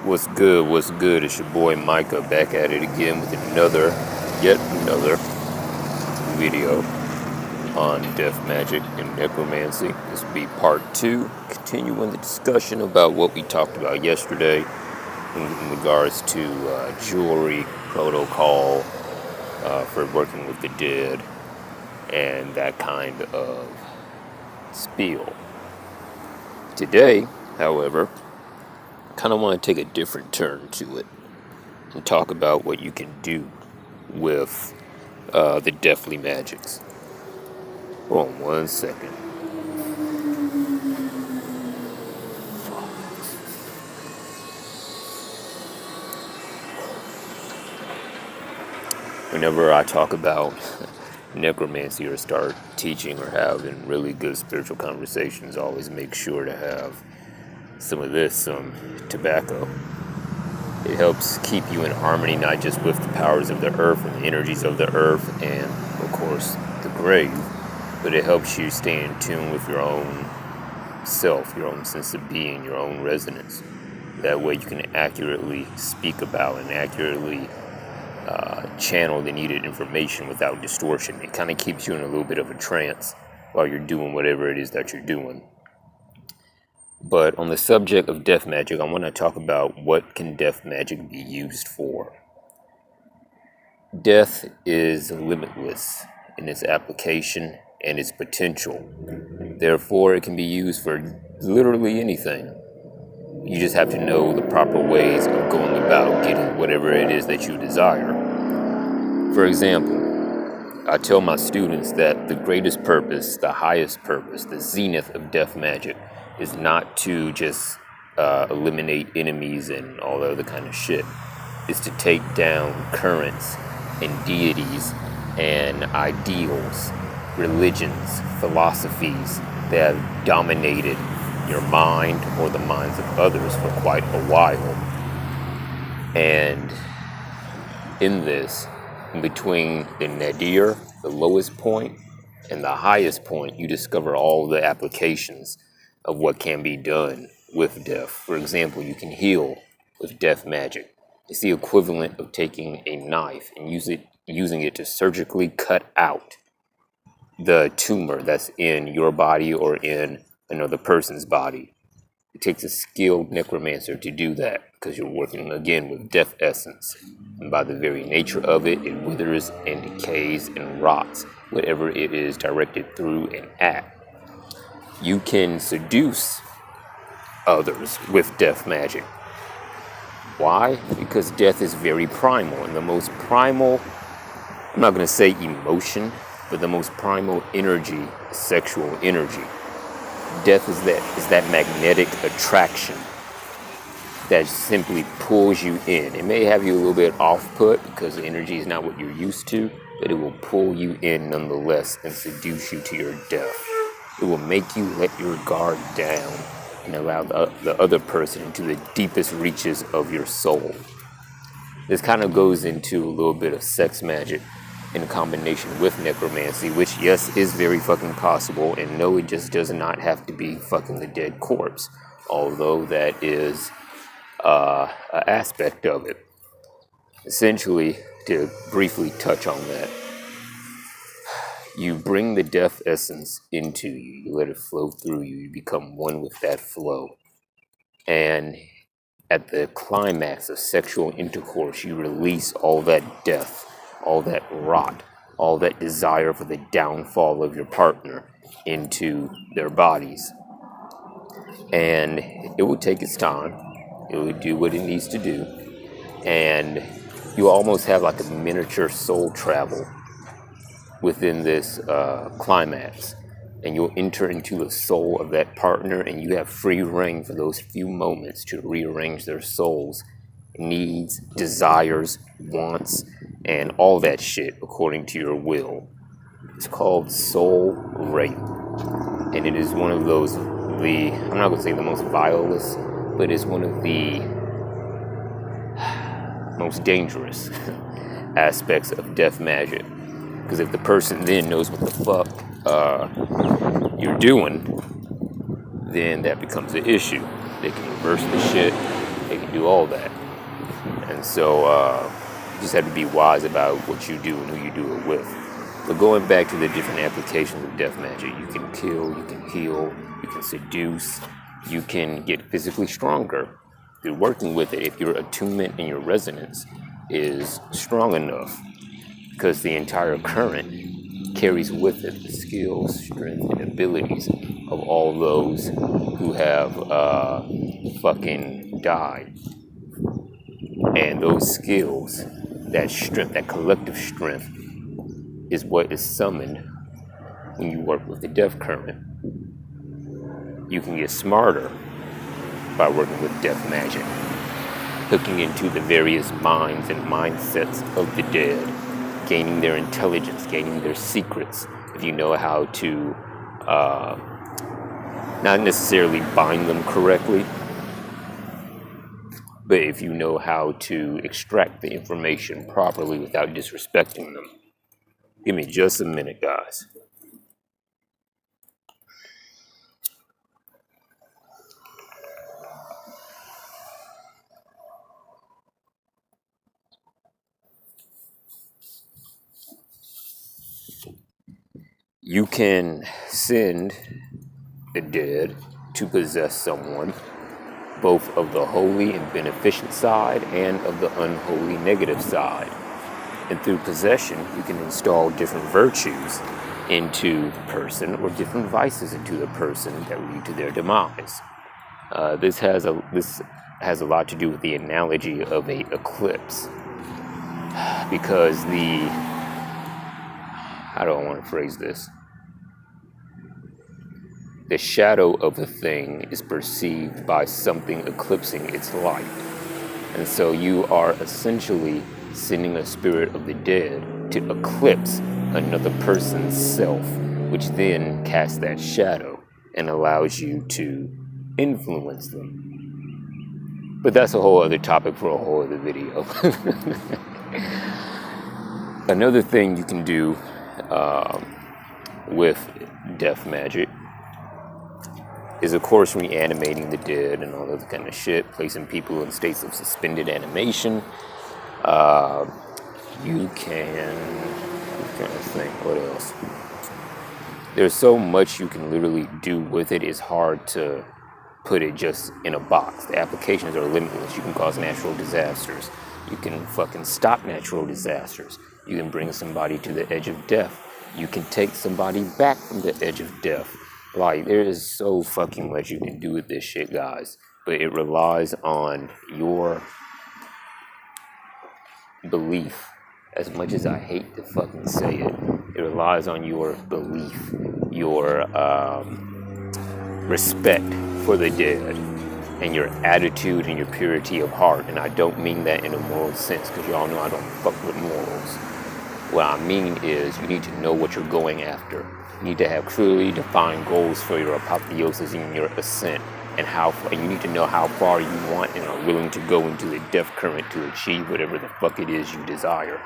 What's good? What's good? It's your boy Micah back at it again with yet another video on death magic and necromancy. This will be part 2, continuing the discussion about what we talked about yesterday in regards to jewelry protocol for working with the dead and that kind of spiel. Today, however, kind of want to take a different turn to it and talk about what you can do with the deathly magics. Hold on 1 second. Whenever I talk about necromancy or start teaching or having really good spiritual conversations, I always make sure to have some tobacco. It helps keep you in harmony, not just with the powers of the earth and the energies of the earth and, of course, the grave, but it helps you stay in tune with your own self, your own sense of being, your own resonance. That way you can accurately speak about and accurately channel the needed information without distortion. It kind of keeps you in a little bit of a trance while you're doing whatever it is that you're doing. But on the subject of death magic, I want to talk about what can death magic be used for. Death is limitless in its application and its potential. Therefore, it can be used for literally anything. You just have to know the proper ways of going about getting whatever it is that you desire. For example, I tell my students that the greatest purpose, the highest purpose, the zenith of death magic is not to just eliminate enemies and all the other kind of shit. It's to take down currents and deities and ideals, religions, philosophies that have dominated your mind or the minds of others for quite a while. And in this, in between the nadir, the lowest point, and the highest point, you discover all the applications of what can be done with death. For example, you can heal with death magic. It's the equivalent of taking a knife and using it to surgically cut out the tumor that's in your body or in another person's body. It takes a skilled necromancer to do that because you're working again with death essence. And by the very nature of it, it withers and decays and rots whatever it is directed through and at. You can seduce others with death magic. Why? Because death is very primal, and the most primal, I'm not going to say emotion, but the most primal energy is sexual energy. Death is that magnetic attraction that simply pulls you in. It may have you a little bit off-put because the energy is not what you're used to, but it will pull you in nonetheless and seduce you to your death. It will make you let your guard down and allow the other person into the deepest reaches of your soul. This kind of goes into a little bit of sex magic in combination with necromancy, which, yes, is very fucking possible. And no, it just does not have to be fucking the dead corpse, although that is an aspect of it. Essentially, to briefly touch on that, you bring the death essence into you. You let it flow through you. You become one with that flow. And at the climax of sexual intercourse, you release all that death, all that rot, all that desire for the downfall of your partner into their bodies. And it will take its time. It will do what it needs to do. And you almost have like a miniature soul travel within this climax, and you'll enter into the soul of that partner, and you have free reign for those few moments to rearrange their souls, needs, desires, wants, and all that shit according to your will. It's called soul rape, and it is one of those, I'm not going to say the most vilest, but it's one of the most dangerous aspects of death magic. Because if the person then knows what the fuck you're doing, then that becomes an issue. They can reverse the shit. They can do all that. And so you just have to be wise about what you do and who you do it with. But going back to the different applications of death magic, you can kill, you can heal, you can seduce, you can get physically stronger through working with it if your attunement and your resonance is strong enough, because the entire current carries with it the skills, strength, and abilities of all those who have fucking died. And those skills, that strength, that collective strength, is what is summoned when you work with the death current. You can get smarter by working with death magic, hooking into the various minds and mindsets of the dead, gaining their intelligence, gaining their secrets. If you know how to not necessarily bind them correctly, but if you know how to extract the information properly without disrespecting them. Give me just a minute, guys. You can send the dead to possess someone, both of the holy and beneficent side and of the unholy negative side. And through possession, you can install different virtues into the person or different vices into the person that lead to their demise. This has a lot to do with the analogy of an eclipse, because how do I want to phrase this? The shadow of a thing is perceived by something eclipsing its light. And so you are essentially sending a spirit of the dead to eclipse another person's self, which then casts that shadow and allows you to influence them. But that's a whole other topic for a whole other video. Another thing you can do with death magic is, of course, reanimating the dead and all that kind of shit, placing people in states of suspended animation. You can, I'm trying to think, what else? There's so much you can literally do with it. It's hard to put it just in a box. The applications are limitless. You can cause natural disasters. You can fucking stop natural disasters. You can bring somebody to the edge of death. You can take somebody back from the edge of death. Like, there is so fucking much you can do with this shit, guys. But it relies on your belief. As much as I hate to fucking say it, it relies on your belief, your respect for the dead, and your attitude and your purity of heart. And I don't mean that in a moral sense, because y'all know I don't fuck with morals. What I mean is, you need to know what you're going after. You need to have clearly defined goals for your apotheosis and your ascent, and you need to know how far you want and are willing to go into the death current to achieve whatever the fuck it is you desire.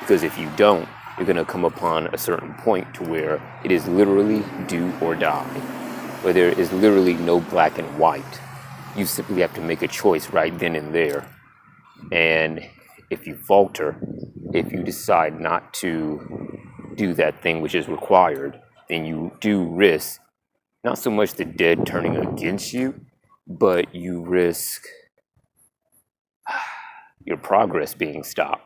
Because if you don't, you're going to come upon a certain point to where it is literally do or die, where there is literally no black and white. You simply have to make a choice right then and there. And if you falter, if you decide not to do that thing which is required, then you do risk not so much the dead turning against you, but you risk your progress being stopped.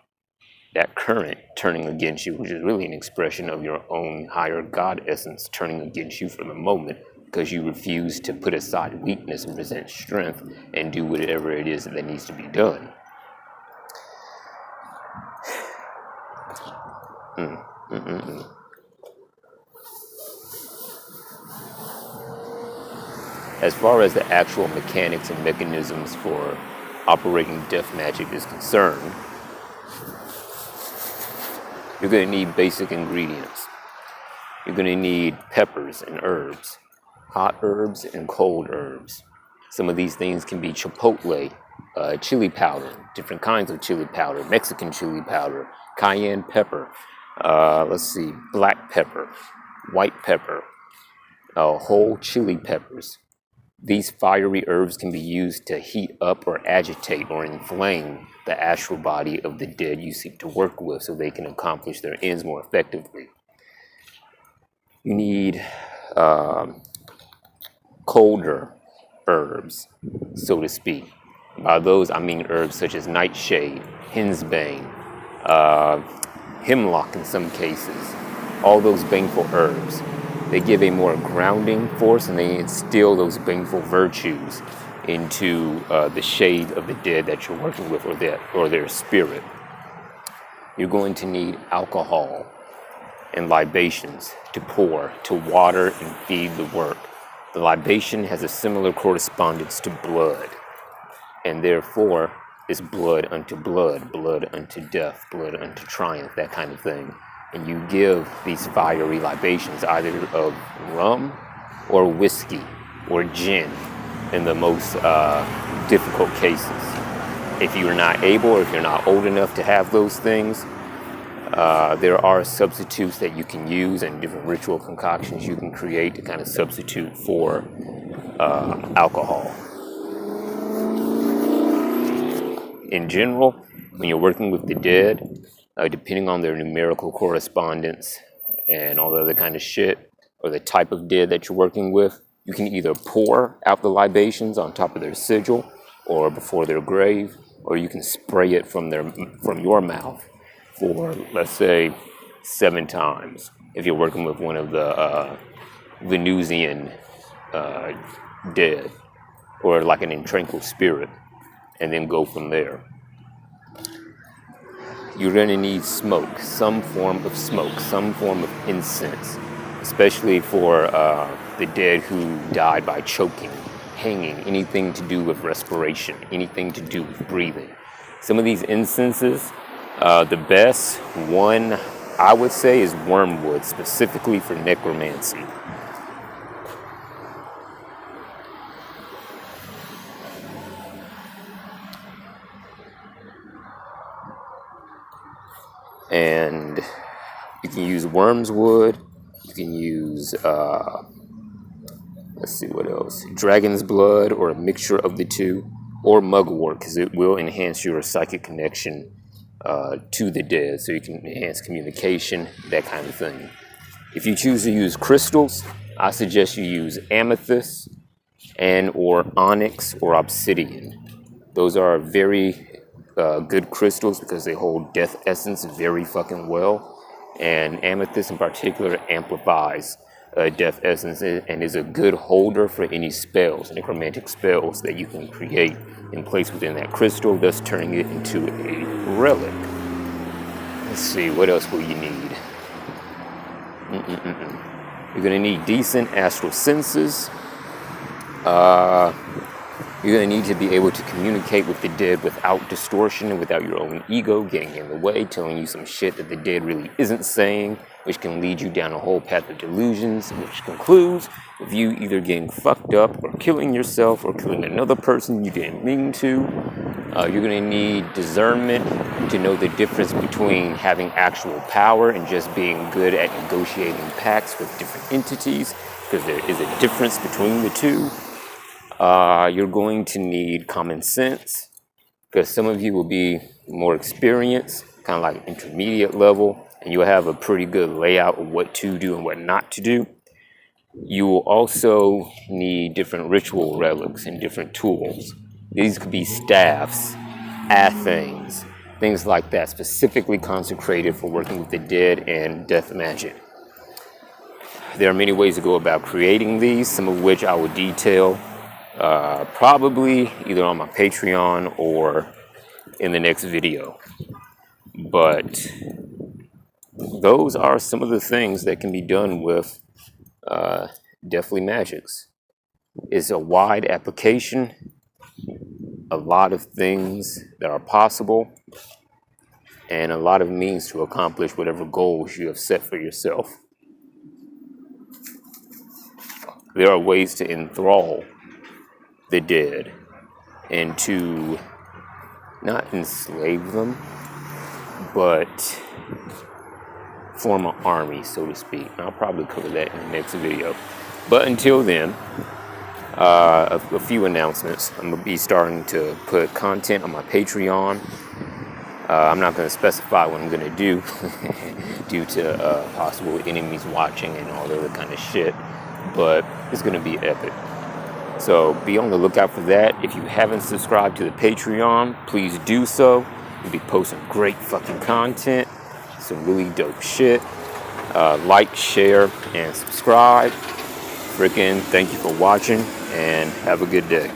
That current turning against you, which is really an expression of your own higher God essence turning against you for the moment, because you refuse to put aside weakness and present strength and do whatever it is that needs to be done. As far as the actual mechanics and mechanisms for operating death magic is concerned, you're going to need basic ingredients. You're going to need peppers and herbs, hot herbs and cold herbs. Some of these things can be chipotle, chili powder, different kinds of chili powder, Mexican chili powder, cayenne pepper, black pepper, white pepper, whole chili peppers, These fiery herbs can be used to heat up or agitate or inflame the astral body of the dead you seek to work with so they can accomplish their ends more effectively. You need colder herbs, so to speak. By those, I mean herbs such as nightshade, hensbane, hemlock in some cases. All those baneful herbs. They give a more grounding force and they instill those baneful virtues into the shade of the dead that you're working with or their spirit. You're going to need alcohol and libations to pour, to water and feed the work. The libation has a similar correspondence to blood, and therefore is blood unto blood, blood unto death, blood unto triumph, that kind of thing. And you give these fiery libations either of rum or whiskey or gin in the most difficult cases. If you're not able or if you're not old enough to have those things, there are substitutes that you can use and different ritual concoctions you can create to kind of substitute for alcohol. In general, when you're working with the dead, depending on their numerical correspondence and all the other kind of shit, or the type of dead that you're working with, you can either pour out the libations on top of their sigil or before their grave, or you can spray it from your mouth for, let's say, 7 times. If you're working with one of the Venusian dead, or like an intranquil spirit, and then go from there. You're going to need smoke, some form of smoke, some form of incense, especially for the dead who died by choking, hanging, anything to do with respiration, anything to do with breathing. Some of these incenses, the best one I would say is wormwood, specifically for necromancy. And you can use wormswood, you can use, let's see what else, dragon's blood or a mixture of the two, or mugwort, because it will enhance your psychic connection to the dead, so you can enhance communication, that kind of thing. If you choose to use crystals, I suggest you use amethyst and or onyx or obsidian. Those are very good crystals because they hold death essence very fucking well, and amethyst in particular amplifies death essence and is a good holder for any spells, necromantic spells that you can create and place within that crystal, thus turning it into a relic. Let's see, what else will you need? You're going to need decent astral senses. You're going to need to be able to communicate with the dead without distortion and without your own ego getting in the way, telling you some shit that the dead really isn't saying, which can lead you down a whole path of delusions, which concludes with you either getting fucked up or killing yourself or killing another person you didn't mean to. You're going to need discernment to know the difference between having actual power and just being good at negotiating pacts with different entities, because there is a difference between the two. You're going to need common sense, because some of you will be more experienced, kind of like intermediate level, and you'll have a pretty good layout of what to do and what not to do. You will also need different ritual relics and different tools. These could be staffs, athings, things like that, specifically consecrated for working with the dead and death magic. There are many ways to go about creating these, some of which I will detail probably either on my Patreon or in the next video. But those are some of the things that can be done with Deathly Magics. It's a wide application, a lot of things that are possible, and a lot of means to accomplish whatever goals you have set for yourself. There are ways to enthrall the dead and to not enslave them, but form an army, so to speak. And I'll probably cover that in the next video. But until then, A few announcements. I'm gonna be starting to put content on my Patreon. I'm not gonna specify what I'm gonna do due to possible enemies watching and all the other kind of shit, but it's gonna be epic. So be on the lookout for that. If you haven't subscribed to the Patreon, please do so. We'll be posting great fucking content, some really dope shit. Like, share, and subscribe. Freaking thank you for watching, and have a good day.